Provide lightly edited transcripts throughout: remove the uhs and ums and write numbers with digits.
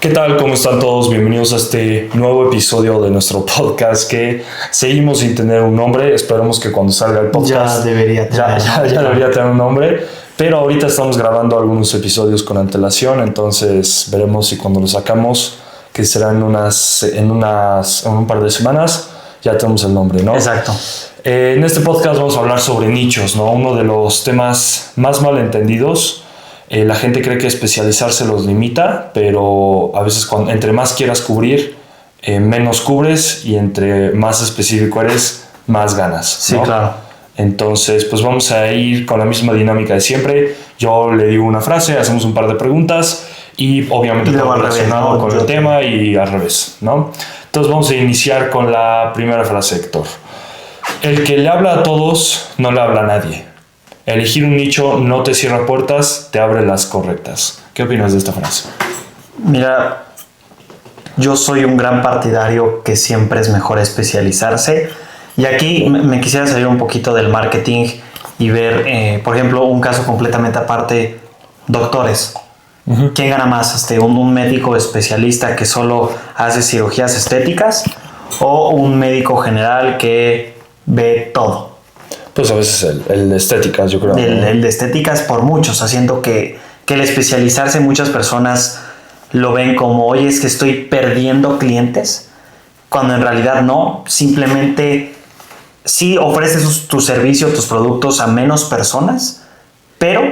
¿Qué tal? ¿Cómo están todos? Bienvenidos a este nuevo episodio de nuestro podcast que seguimos sin tener un nombre. Esperemos que cuando salga el podcast ya debería tener un nombre. Pero ahorita estamos grabando algunos episodios con antelación, entonces veremos si cuando lo sacamos, que será en un par de semanas, ya tenemos el nombre, ¿no? Exacto. En este podcast vamos a hablar sobre nichos, ¿no? Uno de los temas más malentendidos. La gente cree que especializarse los limita, pero a veces entre más quieras cubrir, menos cubres, y entre más específico eres, más ganas, Sí, ¿no? claro. Entonces, pues vamos a ir con la misma dinámica de siempre. Yo le digo una frase, hacemos un par de preguntas y obviamente todo relacionado con el tema y al revés, ¿no? Entonces vamos a iniciar con la primera frase, Héctor. El que le habla a todos no le habla a nadie. Elegir un nicho no te cierra puertas, te abre las correctas. ¿Qué opinas de esta frase? Mira, yo soy un gran partidario que siempre es mejor especializarse. Y aquí me quisiera salir un poquito del marketing y ver, por ejemplo, un caso completamente aparte, doctores. Uh-huh. ¿Quién gana más? ¿Un médico especialista que solo hace cirugías estéticas o un médico general que ve todo? Pues a veces el de estéticas, yo creo. El de estéticas por muchos, haciendo que el especializarse, muchas personas lo ven como, oye, es que estoy perdiendo clientes, cuando en realidad no. Simplemente sí ofreces tu servicio, tus productos a menos personas, pero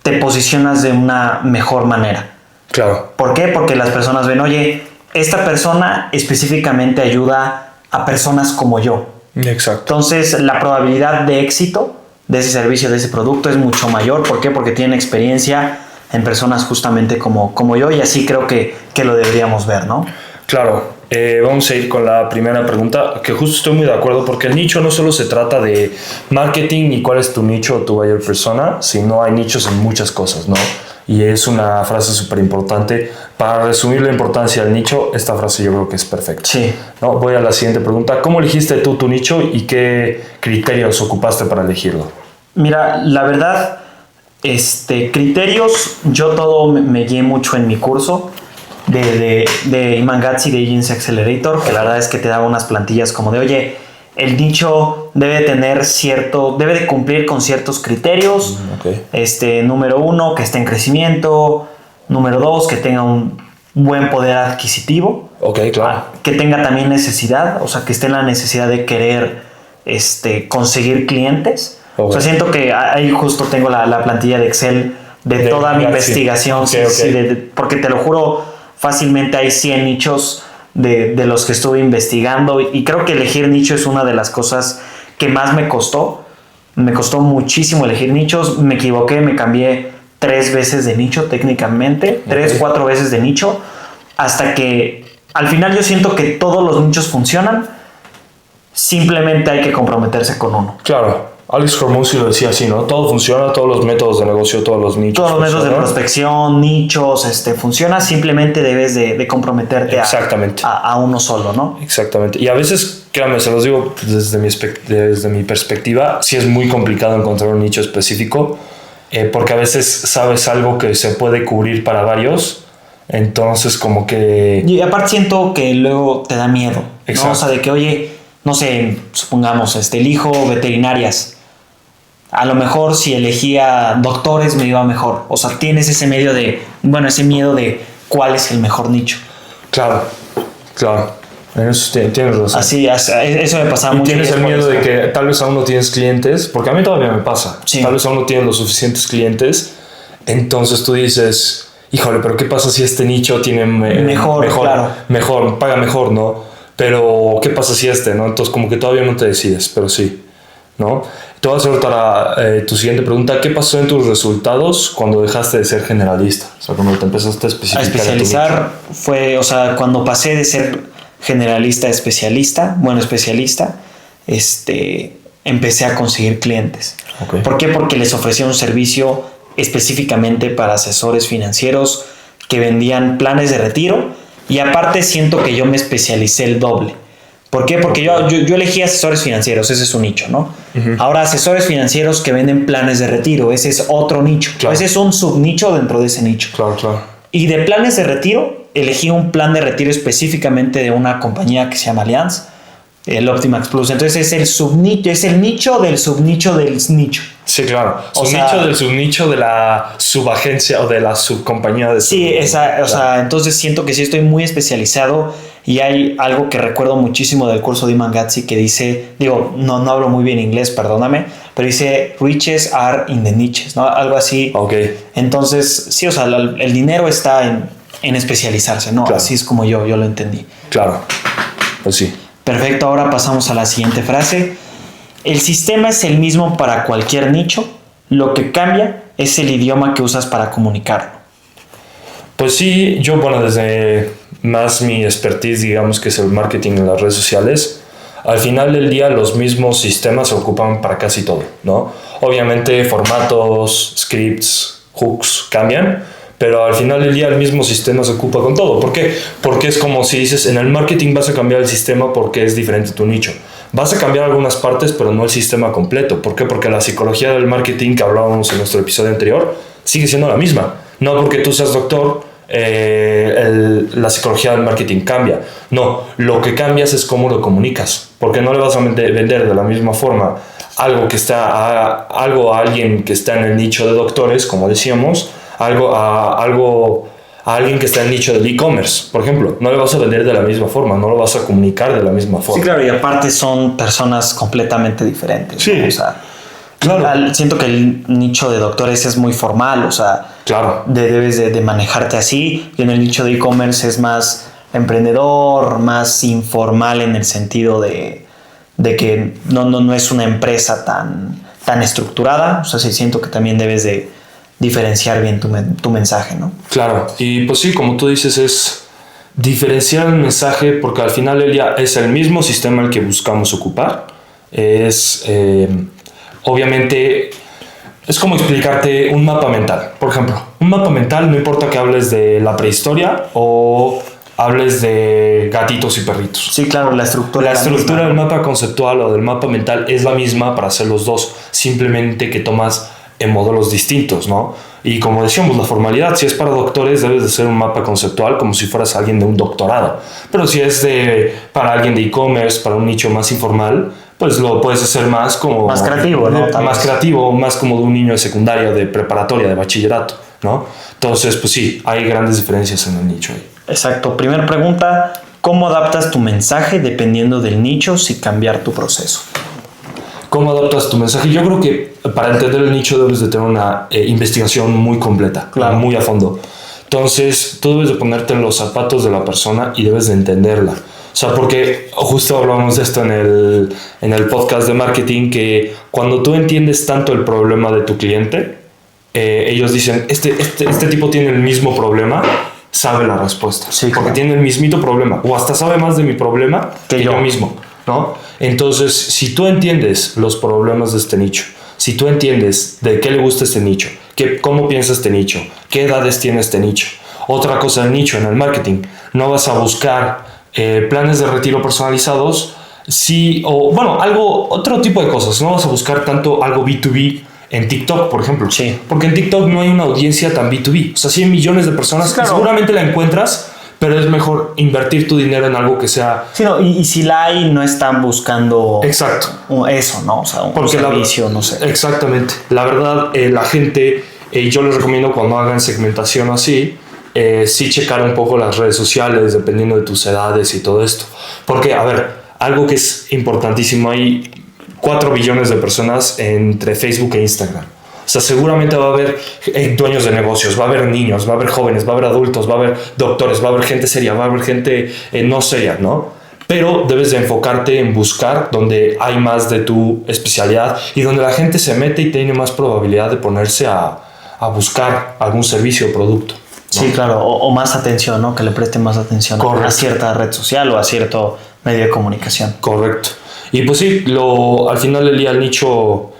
te posicionas de una mejor manera. Claro. ¿Por qué? Porque las personas ven, oye, esta persona específicamente ayuda a personas como yo. Exacto. Entonces, la probabilidad de éxito de ese servicio, de ese producto es mucho mayor. ¿Por qué? Porque tienen experiencia en personas justamente como yo, y así creo que lo deberíamos ver, ¿no? Claro. Vamos a ir con la primera pregunta, que justo estoy muy de acuerdo, porque el nicho no solo se trata de marketing y cuál es tu nicho o tu buyer persona, sino hay nichos en muchas cosas, ¿no? Y es una frase súper importante. Para resumir la importancia del nicho, esta frase yo creo que es perfecta. Sí. ¿No? Voy a la siguiente pregunta. ¿Cómo elegiste tú tu nicho y qué criterios ocupaste para elegirlo? Mira, la verdad, criterios, yo todo me guié mucho en mi curso de Iman Gadzhi, de Agency Accelerator, que la verdad es que te daba unas plantillas como de, oye, el nicho debe de cumplir con ciertos criterios. Okay. Número 1, que esté en crecimiento. Número 2, que tenga un buen poder adquisitivo. Ok, claro. Que tenga también necesidad, o sea, que esté en la necesidad de querer conseguir clientes. Okay. O sea, siento que ahí justo tengo la plantilla de Excel de toda mi investigación. Okay. Porque te lo juro, fácilmente hay 100 nichos de los que estuve investigando, y creo que elegir nicho es una de las cosas que más me costó. Me costó muchísimo elegir nichos. Me equivoqué, me cambié 3 veces de nicho técnicamente, 3-4 veces de nicho, hasta que al final yo siento que todos los nichos funcionan, simplemente hay que comprometerse con uno. Claro. Alex Hormozi lo decía así, ¿no? Todo funciona, todos los métodos de negocio, todos los nichos. Todos los métodos de prospección, nichos, funciona, simplemente debes de comprometerte a uno solo, ¿no? Exactamente. Y a veces, créanme, se los digo desde mi perspectiva, sí es muy complicado encontrar un nicho específico, porque a veces sabes algo que se puede cubrir para varios, entonces como que... Y aparte siento que luego te da miedo, Exacto. ¿no? O sea, de que, oye, no sé, supongamos, elijo veterinarias. A lo mejor si elegía doctores me iba mejor. O sea, tienes ese miedo de cuál es el mejor nicho. Claro. En eso tienes razón. Así, eso me pasaba mucho. Y tienes el miedo de que tal vez aún no tienes clientes, porque a mí todavía me pasa. Sí. Tal vez aún no tienes los suficientes clientes. Entonces tú dices, híjole, pero ¿qué pasa si este nicho tiene mejor, claro. Paga mejor, ¿no? Pero ¿qué pasa si ¿no? Entonces como que todavía no te decides, pero sí, ¿no? Te voy a hacer para tu siguiente pregunta. ¿Qué pasó en tus resultados cuando dejaste de ser generalista? O sea, cuando te empezaste a especializar fue, o sea, cuando pasé de ser generalista a especialista, empecé a conseguir clientes. Okay. ¿Por qué? Porque les ofrecía un servicio específicamente para asesores financieros que vendían planes de retiro, y aparte siento que yo me especialicé el doble. ¿Por qué? Porque yo elegí asesores financieros, ese es un nicho, ¿no? Uh-huh. Ahora, asesores financieros que venden planes de retiro, ese es otro nicho. Claro. Ese es un subnicho dentro de ese nicho. Claro. Y de planes de retiro, elegí un plan de retiro específicamente de una compañía que se llama Allianz, el Optimax Plus. Entonces es el subnicho, es el nicho del subnicho del nicho. Sí, claro. Subnicho del subnicho de la subagencia o de la subcompañía de sí, o sea, entonces siento que sí estoy muy especializado y hay algo que recuerdo muchísimo del curso de Iman Gadzhi que dice, digo, no hablo muy bien inglés, perdóname, pero dice riches are in the niches, ¿no? Algo así. Ok. Entonces, sí, o sea, el dinero está en especializarse, ¿no? Claro. Así es como yo lo entendí. Claro, pues sí. Perfecto, ahora pasamos a la siguiente frase. El sistema es el mismo para cualquier nicho, lo que cambia es el idioma que usas para comunicarlo. Pues sí, yo, bueno, desde más mi expertise, digamos, que es el marketing en las redes sociales, al final del día los mismos sistemas se ocupan para casi todo, ¿no? Obviamente formatos, scripts, hooks cambian, pero al final del día el mismo sistema se ocupa con todo. ¿Por qué? Porque es como si dices, en el marketing vas a cambiar el sistema porque es diferente tu nicho. Vas a cambiar algunas partes, pero no el sistema completo. ¿Por qué? Porque la psicología del marketing que hablábamos en nuestro episodio anterior sigue siendo la misma. No porque tú seas doctor, la psicología del marketing cambia. No, lo que cambias es cómo lo comunicas. Porque no le vas a vender de la misma forma algo a alguien que está en el nicho de doctores, como decíamos, algo a alguien que está en el nicho del e-commerce, por ejemplo. No le vas a vender de la misma forma, no lo vas a comunicar de la misma forma. Sí, claro, y aparte son personas completamente diferentes. Sí, ¿no? O sea, claro. Siento que el nicho de doctores es muy formal, o sea, claro. Debes de manejarte así, y en el nicho de e-commerce es más emprendedor, más informal en el sentido de que no es una empresa tan estructurada. O sea, sí siento que también debes de diferenciar bien tu mensaje, ¿no? Claro, y pues sí, como tú dices, es diferenciar el mensaje porque al final del día es el mismo sistema el que buscamos ocupar. Obviamente, es como explicarte un mapa mental. Por ejemplo, un mapa mental no importa que hables de la prehistoria o hables de gatitos y perritos. Sí, claro, la estructura del mapa conceptual o del mapa mental es la misma para hacer los dos, simplemente que tomas en módulos distintos, ¿no? Y como decíamos, la formalidad, si es para doctores, debes de ser un mapa conceptual como si fueras alguien de un doctorado. Pero si es para alguien de e-commerce, para un nicho más informal, pues lo puedes hacer más como... Más creativo, ¿no? Más creativo, más como de un niño de secundaria, de preparatoria, de bachillerato, ¿no? Entonces, pues sí, hay grandes diferencias en el nicho ahí. Exacto. Primera pregunta, ¿cómo adaptas tu mensaje dependiendo del nicho sin cambiar tu proceso? ¿Cómo adaptas tu mensaje? Yo creo que para entender el nicho debes de tener una investigación muy completa, claro, muy a fondo. Entonces, tú debes de ponerte en los zapatos de la persona y debes de entenderla. O sea, porque justo hablábamos de esto en el podcast de marketing, que cuando tú entiendes tanto el problema de tu cliente, ellos dicen, este tipo tiene el mismo problema, sabe la respuesta. Sí, porque claro, tiene el mismito problema, o hasta sabe más de mi problema que yo mismo, ¿no? Entonces, si tú entiendes los problemas de este nicho, si tú entiendes de qué le gusta este nicho, cómo piensa este nicho, qué edades tiene este nicho. Otra cosa del nicho en el marketing, no vas a buscar planes de retiro personalizados, otro tipo de cosas. No vas a buscar tanto algo B2B en TikTok, por ejemplo. Sí. Porque en TikTok no hay una audiencia tan B2B. O sea, sí hay millones de personas, claro, que seguramente la encuentras, pero es mejor invertir tu dinero en algo que sea... Sí, no, y si la hay, no están buscando... Exacto. Eso, ¿no? O sea, un servicio, no sé. Exactamente. La verdad, la gente, yo les recomiendo cuando hagan segmentación así, sí checar un poco las redes sociales, dependiendo de tus edades y todo esto. Porque, a ver, algo que es importantísimo, hay 4 billones de personas entre Facebook e Instagram. O sea, seguramente va a haber dueños de negocios, va a haber niños, va a haber jóvenes, va a haber adultos, va a haber doctores, va a haber gente seria, va a haber gente no seria, ¿no? Pero debes de enfocarte en buscar donde hay más de tu especialidad y donde la gente se mete y tiene más probabilidad de ponerse a buscar algún servicio o producto, ¿no? Sí, claro, o más atención, ¿no? Que le preste más atención. Correcto. A cierta red social o a cierto medio de comunicación. Correcto. Y pues sí, al final del día el nicho...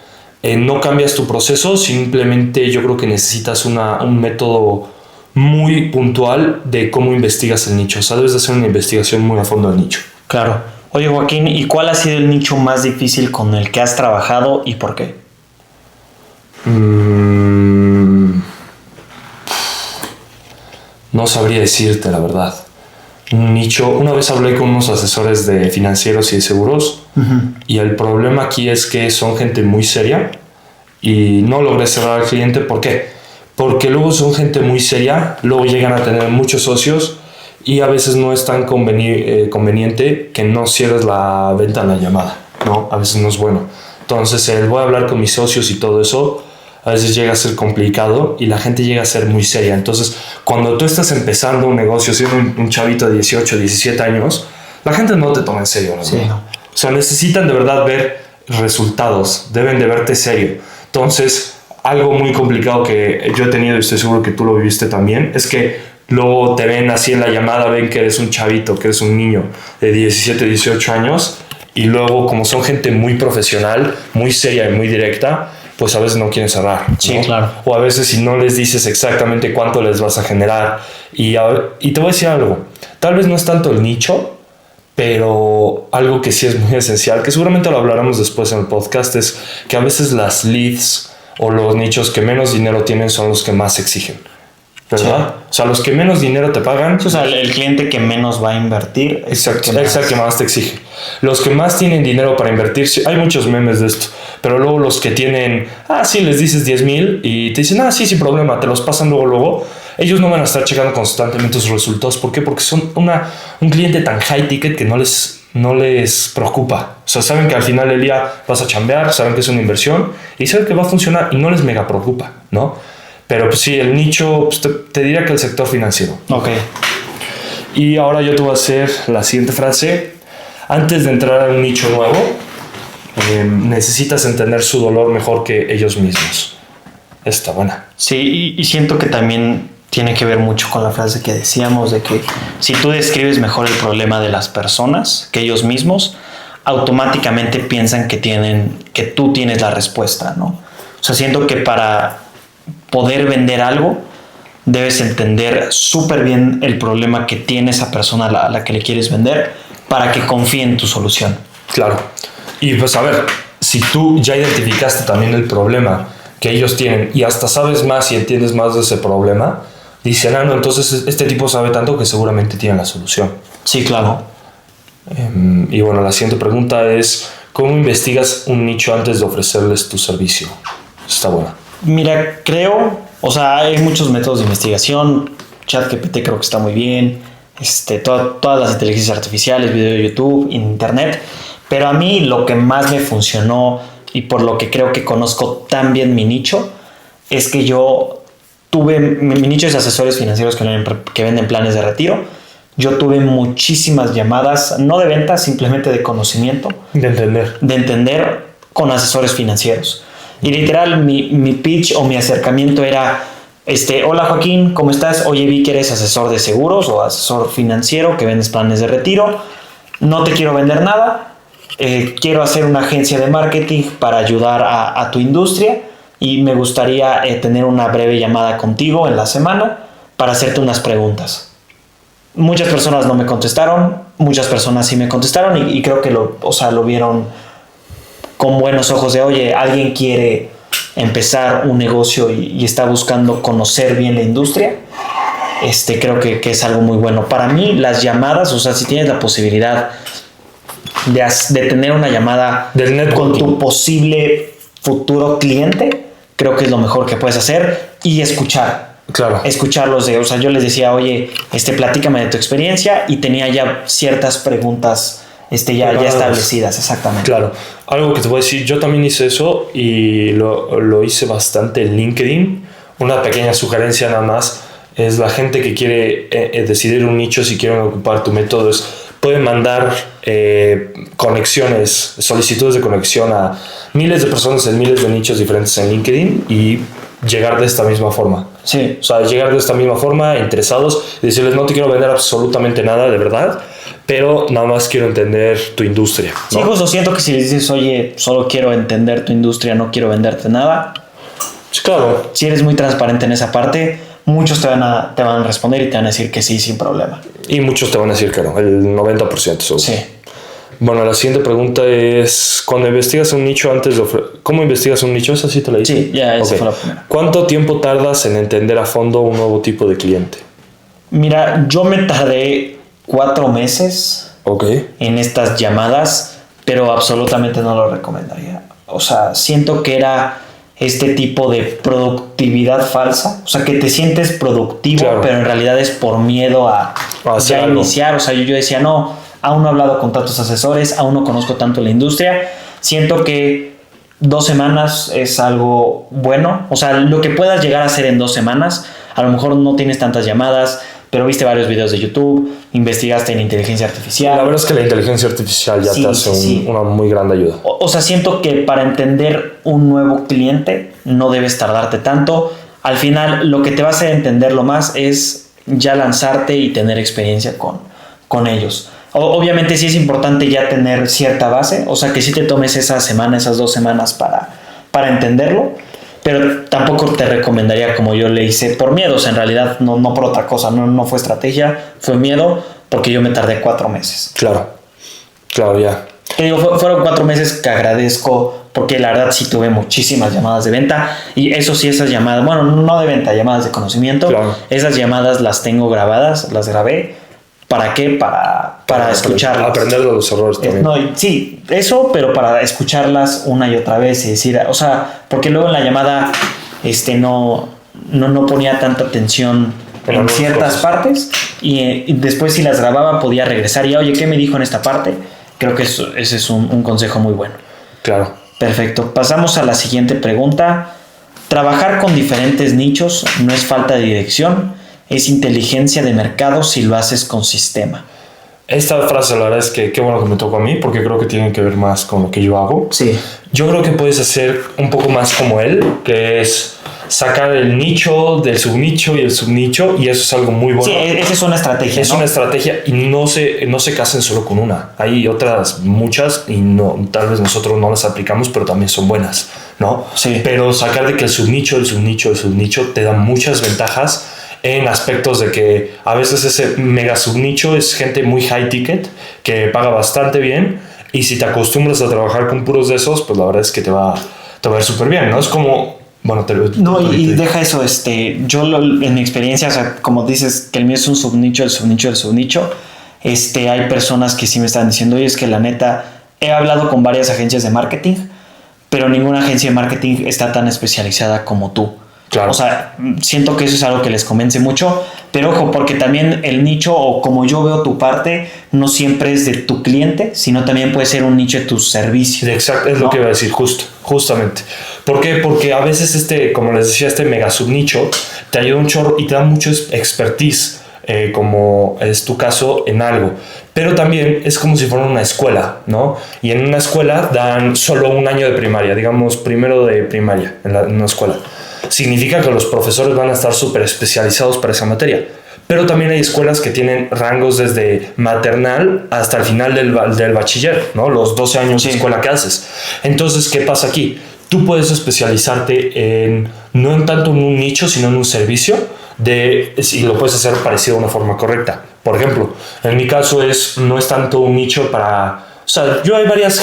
no cambias tu proceso, simplemente yo creo que necesitas un método muy puntual de cómo investigas el nicho. O sea, debes de hacer una investigación muy a fondo del nicho. Claro. Oye, Joaquín, ¿y cuál ha sido el nicho más difícil con el que has trabajado y por qué? no sabría decirte la verdad. Un nicho, una vez hablé con unos asesores de financieros y de seguros, y el problema aquí es que son gente muy seria y no logré cerrar al cliente. ¿Por qué? Porque luego son gente muy seria, luego llegan a tener muchos socios y a veces no es tan conveniente que no cierres la venta en la llamada, ¿no? A veces no es bueno. Entonces, voy a hablar con mis socios y todo eso, a veces llega a ser complicado y la gente llega a ser muy seria. Entonces, cuando tú estás empezando un negocio, siendo un chavito de 18, 17 años, la gente no te toma en serio, ¿no? Sí. O sea, necesitan de verdad ver resultados, deben de verte serio. Entonces, algo muy complicado que yo he tenido, y estoy seguro que tú lo viviste también, es que luego te ven así en la llamada, ven que eres un chavito, que eres un niño de 17, 18 años, y luego, como son gente muy profesional, muy seria y muy directa, pues a veces no quieren cerrar, ¿no? Sí, claro. O a veces si no les dices exactamente cuánto les vas a generar. Y te voy a decir algo, tal vez no es tanto el nicho, pero algo que sí es muy esencial, que seguramente lo hablaremos después en el podcast, es que a veces las leads o los nichos que menos dinero tienen son los que más exigen, ¿verdad? Sí. O sea, los que menos dinero te pagan. O sea, el cliente que menos va a invertir es el que más te exige. Los que más tienen dinero para invertir, hay muchos memes de esto, pero luego los que tienen, sí, les dices 10,000 y te dicen, sí, sin problema, te los pasan luego, ellos no van a estar checando constantemente sus resultados. ¿Por qué? Porque son un cliente tan high ticket que no les preocupa. O sea, saben que al final del día vas a chambear, saben que es una inversión y saben que va a funcionar y no les mega preocupa, ¿no? Pero pues sí, el nicho, pues te diría que el sector financiero. Ok. Y ahora yo te voy a hacer la siguiente frase. Antes de entrar a un nicho nuevo, necesitas entender su dolor mejor que ellos mismos. Está buena. Sí, y siento que también tiene que ver mucho con la frase que decíamos de que si tú describes mejor el problema de las personas que ellos mismos, automáticamente piensan que tú tienes la respuesta, ¿no? O sea, siento que para poder vender algo debes entender súper bien el problema que tiene esa persona a la que le quieres vender para que confíe en tu solución. Claro. Y pues a ver, si tú ya identificaste también el problema que ellos tienen y hasta sabes más y entiendes más de ese problema, dicen, no, entonces este tipo sabe tanto que seguramente tiene la solución. Sí, claro. Y bueno, la siguiente pregunta es, ¿cómo investigas un nicho antes de ofrecerles tu servicio? Está buena. Mira, hay muchos métodos de investigación. ChatGPT creo que está muy bien. Todas las inteligencias artificiales, video de YouTube, internet. Pero a mí lo que más me funcionó y por lo que creo que conozco tan bien mi nicho es que yo tuve, mi nicho es asesores financieros que venden planes de retiro. Yo tuve muchísimas llamadas, no de ventas, simplemente de conocimiento. De entender con asesores financieros. Y literal, mi pitch o mi acercamiento era, hola Joaquín, ¿cómo estás? Oye, vi que eres asesor de seguros o asesor financiero, que vendes planes de retiro. No te quiero vender nada. Quiero hacer una agencia de marketing para ayudar a tu industria y me gustaría tener una breve llamada contigo en la semana para hacerte unas preguntas. Muchas personas no me contestaron, muchas personas sí me contestaron y creo que lo vieron con buenos ojos de, oye, alguien quiere empezar un negocio y está buscando conocer bien la industria. Creo que es algo muy bueno. Para mí, las llamadas, si tienes la posibilidad de tener una llamada con tu posible futuro cliente, creo que es lo mejor que puedes hacer y escuchar. Claro. Escucharlos yo les decía, oye, platícame de tu experiencia y tenía ya ciertas preguntas ya establecidas, exactamente. Claro. Algo que te voy a decir, yo también hice eso y lo hice bastante en LinkedIn. Una pequeña sugerencia nada más es la gente que quiere decidir un nicho, si quieren ocupar tu método, pueden mandar conexiones, solicitudes de conexión a miles de personas en miles de nichos diferentes en LinkedIn y llegar de esta misma forma. Sí. O sea, llegar de esta misma forma, interesados, y decirles, no te quiero vender absolutamente nada, de verdad, pero nada más quiero entender tu industria, ¿no? Sí, justo siento que si les dices, oye, solo quiero entender tu industria, no quiero venderte nada. Sí, claro. Si eres muy transparente en esa parte, muchos te van a responder y te van a decir que sí, sin problema. Y muchos te van a decir que no, el 90% seguro. Sí. Bueno, la siguiente pregunta es, cuando investigas un nicho antes de ¿cómo investigas un nicho? ¿Esa sí te la hice? Sí, ya esa fue la primera. ¿Cuánto tiempo tardas en entender a fondo un nuevo tipo de cliente? Mira, yo me tardé 4 meses en estas llamadas, pero absolutamente no lo recomendaría. O sea, siento que era este tipo de productividad falsa. O sea, que te sientes productivo, claro, pero en realidad es por miedo a ya iniciar. O sea, yo decía, no, aún no he hablado con tantos asesores, aún no conozco tanto la industria. Siento que 2 semanas es algo bueno. O sea, lo que puedas llegar a hacer en 2 semanas, a lo mejor no tienes tantas llamadas, pero viste varios videos de YouTube, investigaste en inteligencia artificial. La verdad es que la inteligencia artificial ya te hace una muy grande ayuda. O sea, siento que para entender un nuevo cliente no debes tardarte tanto. Al final, lo que te va a hacer entenderlo más es ya lanzarte y tener experiencia con ellos. Obviamente sí es importante ya tener cierta base, o sea, que sí te tomes esa semana, esas 2 semanas para entenderlo. Pero tampoco te recomendaría como yo le hice por miedos, en realidad no por otra cosa, no fue estrategia, fue miedo, porque yo me tardé 4 meses. Claro, ya. Te digo, fueron 4 meses que agradezco, porque la verdad sí tuve muchísimas llamadas de venta, y eso sí, esas llamadas, bueno, no de venta, llamadas de conocimiento, claro, esas llamadas las tengo grabadas, las grabé. ¿Para qué? Para escucharlas. Aprender de los errores también. Sí, eso, pero para escucharlas una y otra vez y decir, o sea, porque luego en la llamada no ponía tanta atención en ciertas partes y después si las grababa podía regresar y, oye, ¿qué me dijo en esta parte? Creo que ese es un consejo muy bueno. Claro. Perfecto. Pasamos a la siguiente pregunta. ¿Trabajar con diferentes nichos no es falta de dirección? Es inteligencia de mercado si lo haces con sistema. Esta frase la verdad es que qué bueno que me tocó a mí, porque creo que tiene que ver más con lo que yo hago. Sí. Yo creo que puedes hacer un poco más como él, que es sacar el nicho del subnicho y el subnicho, y eso es algo muy bueno. Sí, esa es una estrategia. Es una estrategia y no se casen solo con una. Hay otras muchas y tal vez nosotros no las aplicamos, pero también son buenas, ¿no? Sí. Pero sacar de que el subnicho te da muchas ventajas en aspectos de que a veces ese mega subnicho es gente muy high ticket que paga bastante bien, y si te acostumbras a trabajar con puros de esos, pues la verdad es que te va a ir súper bien, ¿no? Es como, bueno, y deja eso, yo en mi experiencia, o sea, como dices que el mío es un subnicho, el subnicho, hay personas que sí me están diciendo, oye, es que la neta, he hablado con varias agencias de marketing, pero ninguna agencia de marketing está tan especializada como tú. Claro. O sea, siento que eso es algo que les convence mucho, pero ojo, porque también el nicho, o como yo veo tu parte, no siempre es de tu cliente, sino también puede ser un nicho de tus servicios. Exacto, es, ¿no?, lo que iba a decir, justamente. ¿Por qué? Porque a veces como les decía, este mega subnicho te ayuda un chorro y te da mucho expertise, como es tu caso, en algo. Pero también es como si fuera una escuela, ¿no? Y en una escuela dan solo 1 año de primaria, digamos, primero de primaria en una escuela. Significa que los profesores van a estar súper especializados para esa materia. Pero también hay escuelas que tienen rangos desde maternal hasta el final del bachiller, ¿no? Los 12 años de escuela que haces. Entonces, ¿qué pasa aquí? Tú puedes especializarte no en tanto en un nicho, sino en un servicio, y lo puedes hacer parecido de una forma correcta. Por ejemplo, en mi caso no es tanto un nicho para... O sea, yo hay varias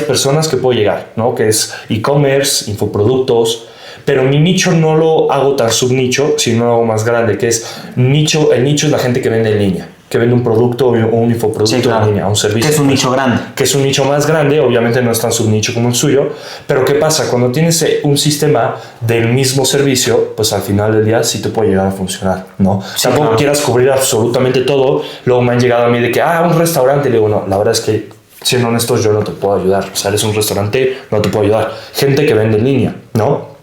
personas que puedo llegar, ¿no? Que es e-commerce, infoproductos, pero mi nicho no lo hago tan subnicho, sino lo hago más grande, que es nicho. El nicho es la gente que vende en línea, que vende un producto o un infoproducto en línea, un servicio. Que es un nicho grande. Que es un nicho más grande, obviamente no es tan subnicho como el suyo, pero ¿qué pasa? Cuando tienes un sistema del mismo servicio, pues al final del día sí te puede llegar a funcionar, ¿no? Sí, tampoco quieras cubrir absolutamente todo. Luego me han llegado a mí de que, un restaurante, y le digo, no, la verdad es que, siendo honestos, yo no te puedo ayudar. O sea, eres un restaurante, no te puedo ayudar. Gente que vende en línea, ¿no?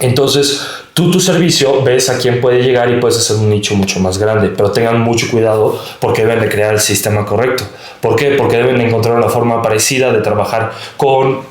Entonces, tu servicio ves a quién puede llegar y puedes hacer un nicho mucho más grande, pero tengan mucho cuidado porque deben de crear el sistema correcto. ¿Por qué? Porque deben de encontrar una forma parecida de trabajar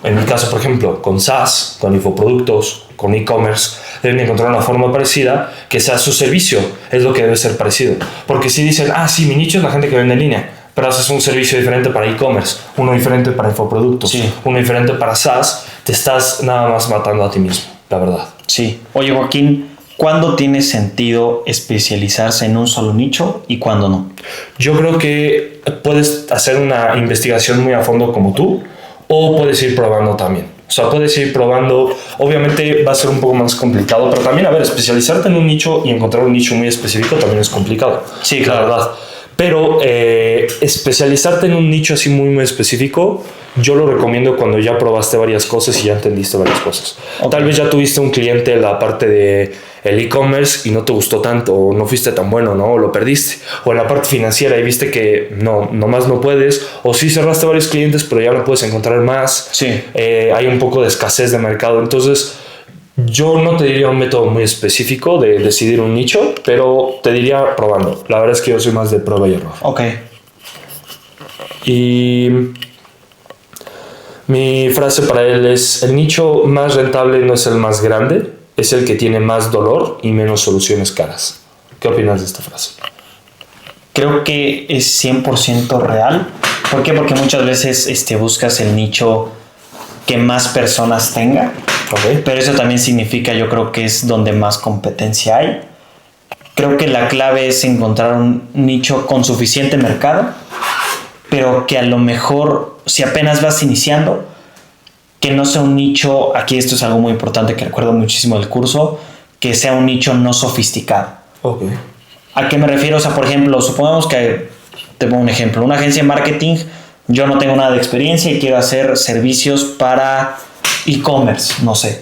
en mi caso, por ejemplo, con SaaS, con infoproductos, con e-commerce. Deben de encontrar una forma parecida que sea su servicio, es lo que debe ser parecido. Porque si dicen, sí, mi nicho es la gente que vende en línea, pero haces un servicio diferente para e-commerce, uno diferente para infoproductos, uno diferente para SaaS, te estás nada más matando a ti mismo, la verdad. Sí. Oye, Joaquín, ¿cuándo tiene sentido especializarse en un solo nicho y cuándo no? Yo creo que puedes hacer una investigación muy a fondo como tú, o puedes ir probando también. O sea, puedes ir probando. Obviamente va a ser un poco más complicado, pero también, a ver, especializarte en un nicho y encontrar un nicho muy específico también es complicado. Sí, claro. La verdad. Pero especializarte en un nicho así muy, muy específico, yo lo recomiendo cuando ya probaste varias cosas y ya entendiste varias cosas. Okay. Tal vez ya tuviste un cliente en la parte de el e-commerce y no te gustó tanto, o no fuiste tan bueno, ¿no? O lo perdiste. O en la parte financiera y viste que nomás no puedes, o sí cerraste varios clientes, pero ya no puedes encontrar más. Sí. Hay un poco de escasez de mercado. Entonces, yo no te diría un método muy específico de decidir un nicho, pero te diría probando. La verdad es que yo soy más de prueba y error. Ok. Y mi frase para él es: el nicho más rentable no es el más grande, es el que tiene más dolor y menos soluciones caras. ¿Qué opinas de esta frase? Creo que es 100% real. ¿Por qué? Porque muchas veces buscas el nicho que más personas tenga. Okay. Pero eso también significa, yo creo que es donde más competencia hay. Creo que la clave es encontrar un nicho con suficiente mercado, pero que a lo mejor, si apenas vas iniciando, que no sea un nicho, aquí esto es algo muy importante que recuerdo muchísimo del curso, que sea un nicho no sofisticado. Okay. ¿A qué me refiero? O sea, por ejemplo, supongamos que, te pongo un ejemplo, una agencia de marketing, yo no tengo nada de experiencia y quiero hacer servicios para e-commerce, no sé.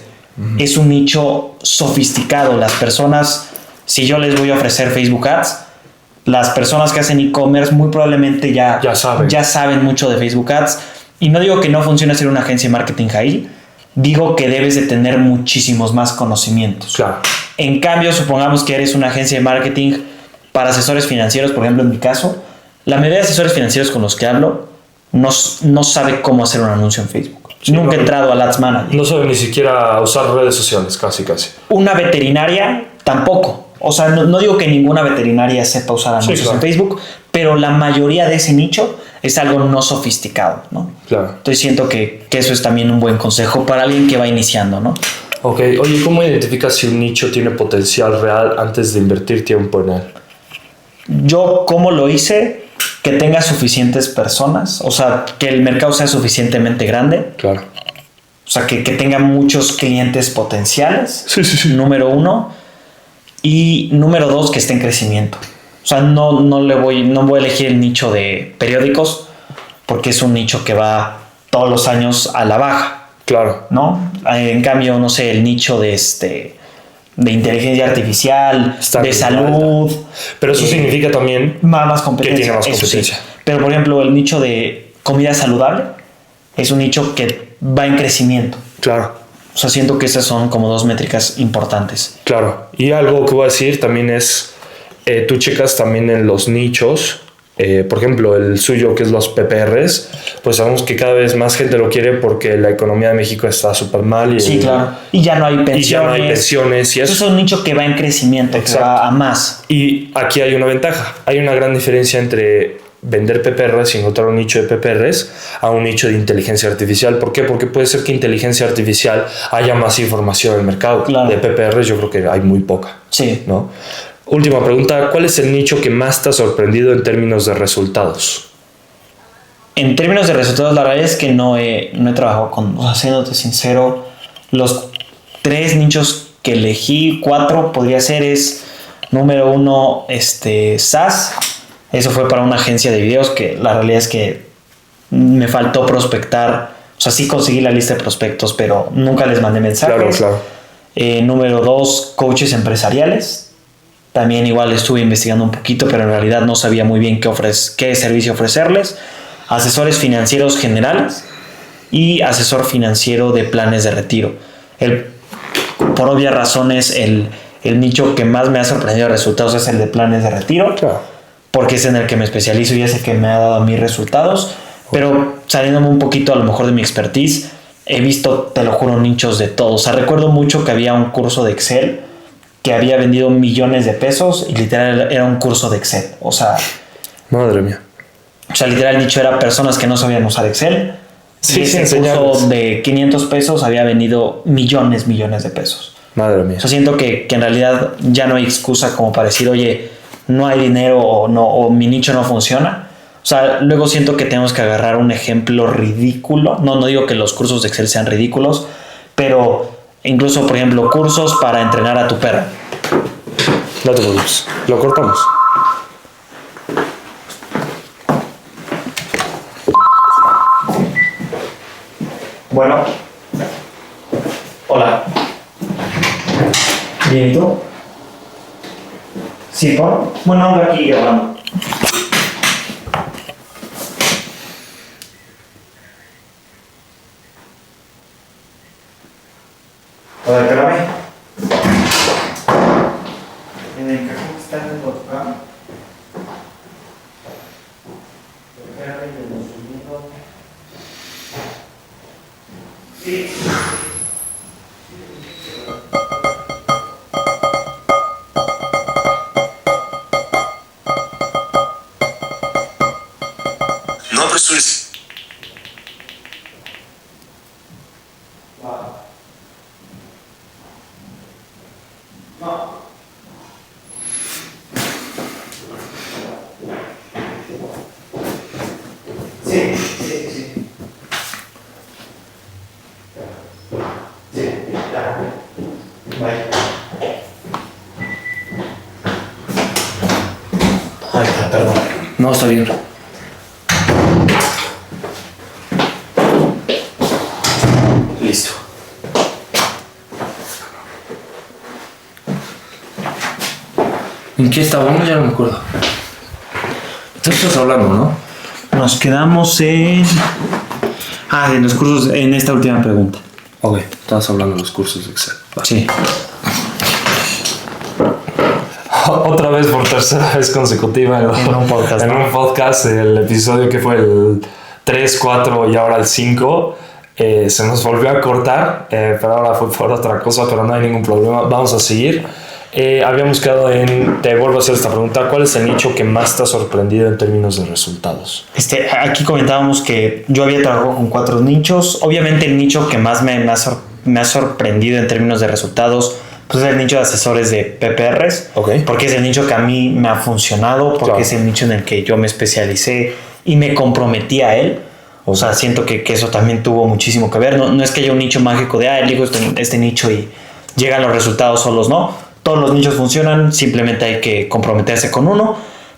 Es un nicho sofisticado. Las personas, si yo les voy a ofrecer Facebook Ads, las personas que hacen e-commerce muy probablemente ya saben mucho de Facebook Ads. Y no digo que no funcione ser una agencia de marketing ahí, digo que debes de tener muchísimos más conocimientos. Claro. En cambio, supongamos que eres una agencia de marketing para asesores financieros, por ejemplo, en mi caso, la mayoría de asesores financieros con los que hablo no sabe cómo hacer un anuncio en Facebook. Sí, nunca he entrado al Ads Manager. No sabe ni siquiera usar redes sociales, casi. Una veterinaria tampoco. O sea, no digo que ninguna veterinaria sepa usar anuncios en Facebook, pero la mayoría de ese nicho es algo no sofisticado, ¿no? Claro. Entonces siento que eso es también un buen consejo para alguien que va iniciando, ¿no? Ok. Oye, ¿cómo identificas si un nicho tiene potencial real antes de invertir tiempo en él? Yo, ¿cómo lo hice? Que tenga suficientes personas, o sea, que el mercado sea suficientemente grande. Claro. O sea, que tenga muchos clientes potenciales. Sí. Número 1. Y número 2, que esté en crecimiento. O sea, no voy a elegir el nicho de periódicos porque es un nicho que va todos los años a la baja. Claro. ¿No? En cambio, no sé, el nicho de inteligencia artificial, de salud. Pero eso significa también más competencia. Que tiene más competencia. Sí. Pero, por ejemplo, el nicho de comida saludable es un nicho que va en crecimiento. Claro. O sea, siento que esas son como 2 métricas importantes. Claro. Y algo que voy a decir también es, tú checas también en los nichos, por ejemplo, el suyo que es los PPRs, pues sabemos que cada vez más gente lo quiere porque la economía de México está súper mal. Sí, claro. Y ya no hay pensiones. Eso es un nicho que va en crecimiento, exacto, que va a más. Y aquí hay una ventaja. Hay una gran diferencia entre vender PPRs y encontrar un nicho de PPRs a un nicho de inteligencia artificial. ¿Por qué? Porque puede ser que inteligencia artificial haya más información en el mercado. Claro. De PPRs yo creo que hay muy poca. Sí. ¿No? Última pregunta, ¿cuál es el nicho que más te ha sorprendido en términos de resultados? En términos de resultados, la verdad es que no he trabajado con, o sea, siéndote sincero, los 3 nichos que elegí, 4 podría ser, es número 1, SaaS. Eso fue para una agencia de videos que la realidad es que me faltó prospectar. O sea, sí conseguí la lista de prospectos, pero nunca les mandé mensajes. Claro. Número 2, coaches empresariales. También igual estuve investigando un poquito, pero en realidad no sabía muy bien qué servicio ofrecerles. Asesores financieros generales y asesor financiero de planes de retiro. Por obvias razones, el nicho que más me ha sorprendido de resultados es el de planes de retiro. Claro. Porque es en el que me especializo y es el que me ha dado a mí resultados. Pero saliéndome un poquito a lo mejor de mi expertise, he visto, te lo juro, nichos de todo. O sea, recuerdo mucho que había un curso de Excel que había vendido millones de pesos y literal era un curso de Excel. O sea... Madre mía. O sea, literal el nicho era personas que no sabían usar Excel. Sí, y ese curso de 500 pesos había vendido millones de pesos. Madre mía. O sea, siento que en realidad ya no hay excusa como para decir, oye, no hay dinero o mi nicho no funciona. O sea, luego siento que tenemos que agarrar un ejemplo ridículo. No digo que los cursos de Excel sean ridículos, pero incluso, por ejemplo, cursos para entrenar a tu perro. No te preocupes, lo cortamos. Bueno. Hola. ¿Bien y tú? Sí, ¿por? Bueno, ando aquí grabando. A ver, espérame. En el cajón está en el botón. Sí. No apresures. No. Sí. Sí, ya. Bye. Ay, perdón. No, está bien. Listo. ¿En qué estábamos? Ya no me acuerdo. Tú estás hablando, ¿no? Nos quedamos en... en los cursos, en esta última pregunta. Ok, estabas hablando de los cursos de Excel. Vale. Sí. Otra vez por tercera vez consecutiva en un podcast. En un podcast, el episodio que fue el 3, 4 y ahora el 5, se nos volvió a cortar, pero ahora fue por otra cosa, pero no hay ningún problema, vamos a seguir. Habíamos quedado en, te vuelvo a hacer esta pregunta, ¿cuál es el nicho que más te ha sorprendido en términos de resultados? Aquí comentábamos que yo había trabajado con 4 nichos. Obviamente el nicho que más me ha sorprendido en términos de resultados pues es el nicho de asesores de PPRs, Okay. porque es el nicho que a mí me ha funcionado, porque Claro. es el nicho en el que yo me especialicé y me comprometí a él. O sea, siento que eso también tuvo muchísimo que ver. No es que haya un nicho mágico de, elijo este nicho y llegan los resultados solos, no. Todos los nichos funcionan, simplemente hay que comprometerse con uno.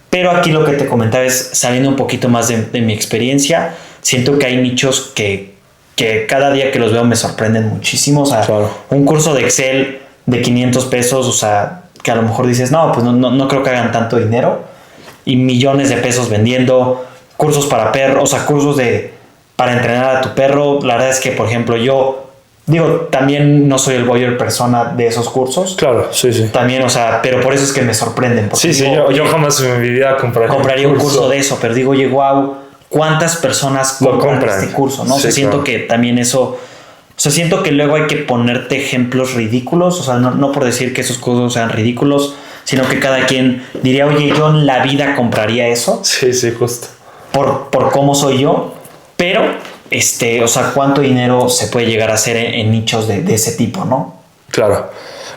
Pero aquí lo que te comentaba es, saliendo un poquito más de mi experiencia, siento que hay nichos que cada día que los veo me sorprenden muchísimo. O sea, Claro. un curso de Excel de 500 pesos, o sea, que a lo mejor dices, no, pues no creo que hagan tanto dinero. Y millones de pesos vendiendo cursos para perros, o sea, cursos para entrenar a tu perro. La verdad es que, por ejemplo, yo digo, también no soy el buyer persona de esos cursos. Claro, sí. También, o sea, pero por eso es que me sorprenden. Sí, digo, yo jamás en mi vida compraría un curso de eso, pero digo, oye, wow, ¿cuántas personas compran este curso? ¿No? Sí, o sea, siento claro. que también eso... O sea, siento que luego hay que ponerte ejemplos ridículos, o sea, no por decir que esos cursos sean ridículos, sino que cada quien diría, oye, yo en la vida compraría eso. Sí, justo. Por cómo soy yo, pero, o sea, ¿cuánto dinero se puede llegar a hacer en nichos de ese tipo, no? Claro.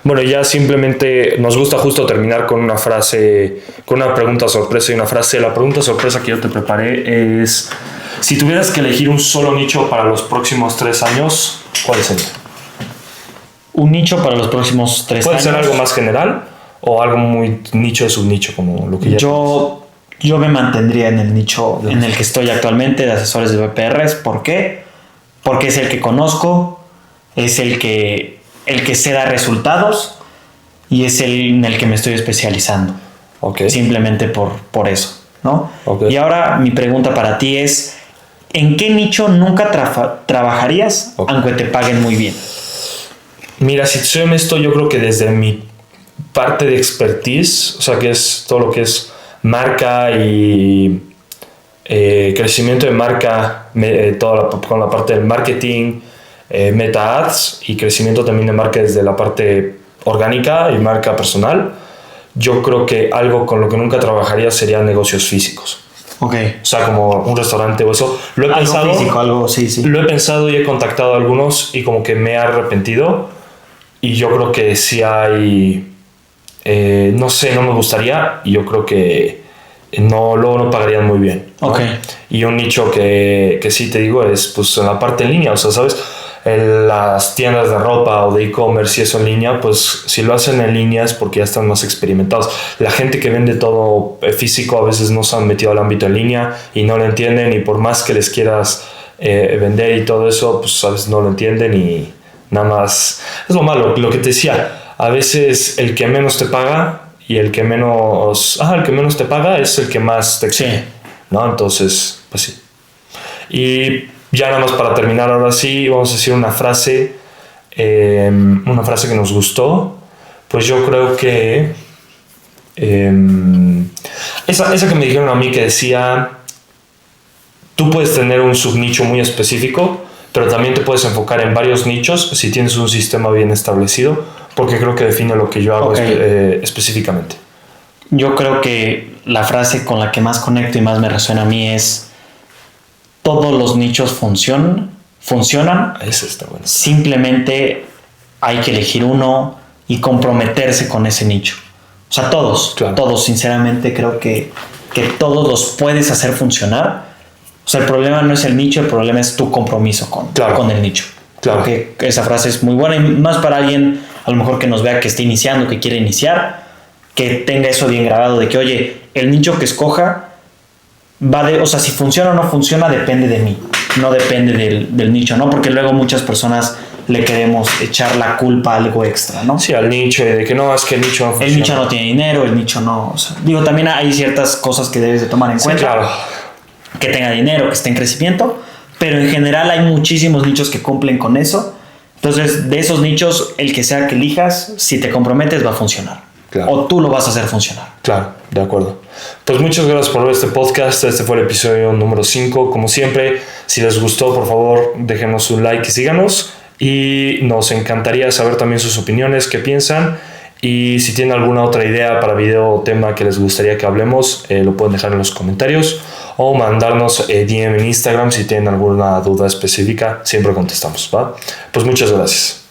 Bueno, ya simplemente nos gusta justo terminar con una frase, con una pregunta sorpresa y una frase. La pregunta sorpresa que yo te preparé es, si tuvieras que elegir un solo nicho para los próximos 3 años, ¿cuál sería? Un nicho para los próximos 3 años. Puede ser algo más general o algo muy nicho de subnicho, como lo que ya... Yo me mantendría en el nicho en el que estoy actualmente de asesores de BPRs. ¿Por qué? Porque es el que conozco, es el que se da resultados y es el en el que me estoy especializando. Okay. Simplemente por eso, ¿no? Okay. Y ahora mi pregunta para ti es, ¿en qué nicho nunca trabajarías aunque te paguen muy bien? Mira, si soy honesto, yo creo que desde mi parte de expertise, o sea, que es todo lo que es marca y crecimiento de marca, con la parte del marketing, meta ads y crecimiento también de marca desde la parte orgánica y marca personal, yo creo que algo con lo que nunca trabajaría serían negocios físicos. Okay. O sea, como un restaurante o eso. Lo he algo pensado, físico, sí. Lo he pensado y he contactado a algunos y como que me he arrepentido. Y yo creo que sí hay... no sé, no me gustaría. Y yo creo que luego no pagarían muy bien, ¿no? Okay. Y un nicho que sí te digo es pues en la parte en línea, o sea, ¿sabes? Las tiendas de ropa o de e-commerce y eso en línea, pues si lo hacen en línea es porque ya están más experimentados. La gente que vende todo físico a veces no se han metido al ámbito en línea y no lo entienden, y por más que les quieras vender y todo eso, pues a veces no lo entienden y nada más. Es lo malo, lo que te decía, a veces el que menos te paga y el que menos te paga es el que más te exige, ¿no? Entonces, pues sí. Y ya nada más para terminar, ahora sí, vamos a decir una frase que nos gustó. Pues yo creo que esa que me dijeron a mí, que decía: tú puedes tener un subnicho muy específico, pero también te puedes enfocar en varios nichos si tienes un sistema bien establecido, porque creo que define lo que yo hago específicamente. Yo creo que la frase con la que más conecto y más me resuena a mí es: todos los nichos funcionan. Ese está bueno. Simplemente hay que elegir uno y comprometerse con ese nicho. O sea, todos, sinceramente creo que todos los puedes hacer funcionar. O sea, el problema no es el nicho, el problema es tu compromiso con el nicho. Claro. Creo que esa frase es muy buena, y más para alguien a lo mejor que nos vea que esté iniciando, que quiere iniciar, que tenga eso bien grabado de que, oye, el nicho que escoja o sea, si funciona o no funciona depende de mí, no depende del nicho, ¿no? Porque luego muchas personas le queremos echar la culpa a algo extra, ¿no? Sí, al nicho, de que no, es que el nicho no funciona. El nicho no tiene dinero, el nicho no... O sea, digo, también hay ciertas cosas que debes de tomar en cuenta. Claro. Que tenga dinero, que esté en crecimiento, pero en general hay muchísimos nichos que cumplen con eso. Entonces, de esos nichos, el que sea que elijas, si te comprometes, va a funcionar. Claro. O tú lo vas a hacer funcionar. Claro, de acuerdo. Pues muchas gracias por ver este podcast. Este fue el episodio número 5. Como siempre, si les gustó, por favor, déjenos un like y síganos. Y nos encantaría saber también sus opiniones, qué piensan. Y si tienen alguna otra idea para video o tema que les gustaría que hablemos, lo pueden dejar en los comentarios o mandarnos DM en Instagram si tienen alguna duda específica. Siempre contestamos, ¿va? Pues muchas gracias.